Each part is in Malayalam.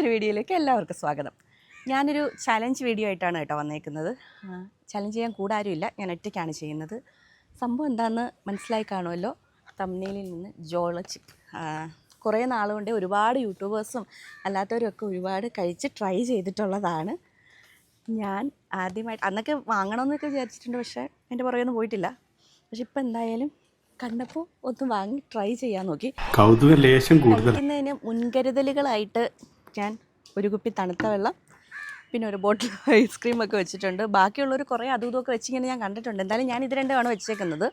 പുതിയൊരു വീഡിയോയിലേക്ക് എല്ലാവർക്കും സ്വാഗതം. ഞാനൊരു ചലഞ്ച് വീഡിയോ ആയിട്ടാണ് കേട്ടോ വന്നേക്കുന്നത്. ചലഞ്ച് ചെയ്യാൻ കൂടെ ആരുമില്ല, ഞാൻ ഒറ്റയ്ക്കാണ് ചെയ്യുന്നത്. സംഭവം എന്താണെന്ന് മനസ്സിലായി കാണുമല്ലോ തംബ്നെയിലിൽ നിന്ന്. ജോളച്ച് കുറേ നാളുകൊണ്ട് ഒരുപാട് യൂട്യൂബേഴ്സും അല്ലാത്തവരൊക്കെ ഒരുപാട് കഴിച്ച് ട്രൈ ചെയ്തിട്ടുള്ളതാണ്. ഞാൻ ആദ്യമായിട്ട് അന്നൊക്കെ വാങ്ങണമെന്നൊക്കെ വിചാരിച്ചിട്ടുണ്ട്, പക്ഷേ എൻ്റെ പുറകെയൊന്നും പോയിട്ടില്ല. പക്ഷെ ഇപ്പം എന്തായാലും കണ്ടപ്പോൾ ഒന്ന് വാങ്ങി ട്രൈ ചെയ്യാൻ നോക്കി. കൗതുക ലേശം കൂടുതൽ. കഴിക്കുന്നതിന് മുൻകരുതലുകളായിട്ട് ഞാൻ ഒരു കുപ്പി തണുത്ത വെള്ളം, പിന്നെ ഒരു ബോട്ടിൽ ഐസ്ക്രീമൊക്കെ വെച്ചിട്ടുണ്ട്. ബാക്കിയുള്ളവർ കുറേ അതും ഇതുമൊക്കെ വെച്ചിങ്ങനെ ഞാൻ കണ്ടിട്ടുണ്ട്. എന്തായാലും ഞാൻ ഇത് രണ്ടുമാണ് വെച്ചേക്കുന്നത്.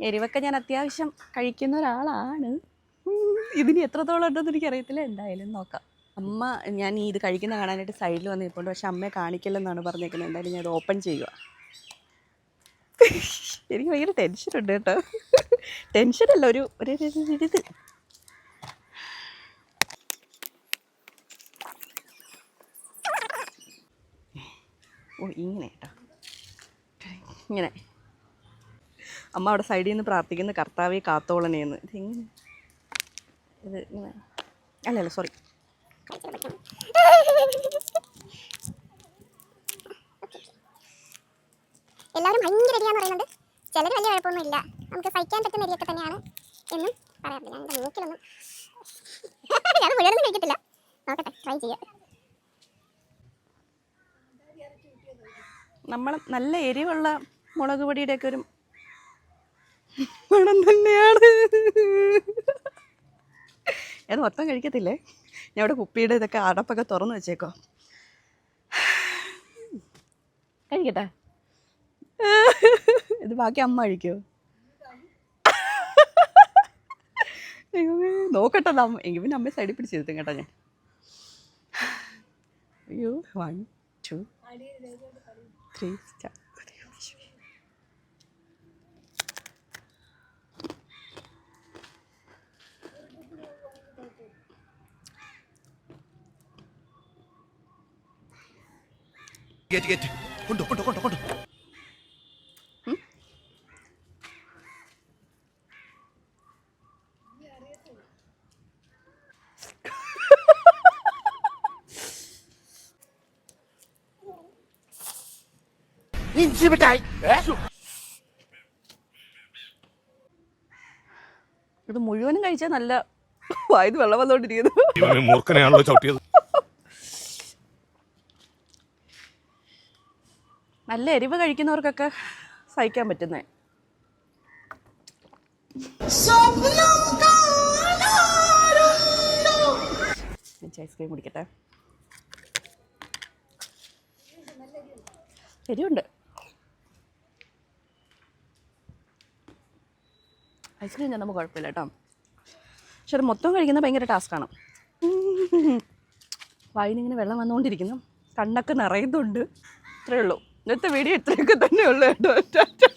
എരിവൊക്കെ ഞാൻ അത്യാവശ്യം കഴിക്കുന്ന ഒരാളാണ്. ഇതിന് എത്രത്തോളം ഉണ്ടെന്ന് എനിക്കറിയത്തില്ല, എന്തായാലും നോക്കാം. അമ്മ ഞാൻ ഇത് കഴിക്കുന്ന കാണാനായിട്ട് സൈഡിൽ വന്ന് നിൽപ്പുണ്ട്, പക്ഷെ അമ്മയെ കാണിക്കില്ലെന്നാണ് പറഞ്ഞേക്കുന്നത്. എന്തായാലും ഞാൻ ഇത് ഓപ്പൺ ചെയ്യുക. എനിക്ക് ഭയങ്കര ടെൻഷനുണ്ട് കേട്ടോ. ടെൻഷനല്ല, ഒരു ഇത്. ഓ ഇങ്ങനെ കേട്ടോ, ഇങ്ങനെ. അമ്മ അവിടെ സൈഡിൽ നിന്ന് പ്രാർത്ഥിക്കുന്ന കർത്താവെ കാത്തോളണേന്ന്. ഇതെങ്ങനെ ഇത് ഇങ്ങനെ അല്ലല്ല സോറി. എല്ലാവരും ഭയങ്കര എരിയാന്ന് പറയുന്നുണ്ട്. ചിലർ വലിയ കുഴപ്പമൊന്നുമില്ല, നമുക്ക് സഹിക്കാൻ പറ്റുന്ന എരിയൊക്കെ തന്നെയാണ് എന്നും പറയാറില്ല. ഞാൻ എൻ്റെ മൂക്കിലൊന്നും ഞാൻ മുഴുവനൊന്നും കഴിക്കത്തില്ല. നോക്കട്ടെ, ട്രൈ ചെയ്യാം. നമ്മൾ നല്ല എരിവുള്ള മുളക് പൊടിയുടെയൊക്കെ ഒരു മണം തന്നെയാണ്. അത് മൊത്തം കഴിക്കത്തില്ലേ, ഞാൻ ഇവിടെ കുപ്പിയുടെ ഇതൊക്കെ അടപ്പൊക്കെ തുറന്ന് വെച്ചേക്കോ. കഴിക്കട്ടെ, ഇത് ബാക്കി അമ്മ കഴിക്കുമോ? നോക്കട്ടെ എങ്കിൽ പിന്നെ അമ്മയെ സൈഡിൽ പിടിച്ചിരുത്തും കേട്ടോ ഞാൻ. അയ്യോ 1 2 3 സ്റ്റാർ. കൊണ്ടു ഇത് മുഴുവനും കഴിച്ചാൽ നല്ല വായത് വെള്ളം വന്നോണ്ടിരിക്കുന്നു. മൂർഖനെയാണല്ലോ ചവിട്ടിയത്. നല്ല എരിവ് കഴിക്കുന്നവർക്കൊക്കെ സഹിക്കാൻ പറ്റുന്നേ. ഐസ്ക്രീം കുടിക്കട്ടെ. എരിവുണ്ട്. ഐസ്ക്രീം ചെന്നപ്പോൾ കുഴപ്പമില്ല കേട്ടോ, പക്ഷെ അത് മൊത്തം കഴിക്കുന്നത് ഭയങ്കര ടാസ്ക്കാണ്. വായിനിങ്ങനെ വെള്ളം വന്നുകൊണ്ടിരിക്കുന്നു, കണ്ണൊക്കെ നിറയുന്നുണ്ട്. ഇത്രയേ ഉള്ളൂ ഇന്നത്തെ വീഡിയോ, ഇത്രയൊക്കെ തന്നെ ഉള്ളൂ കേട്ടോ.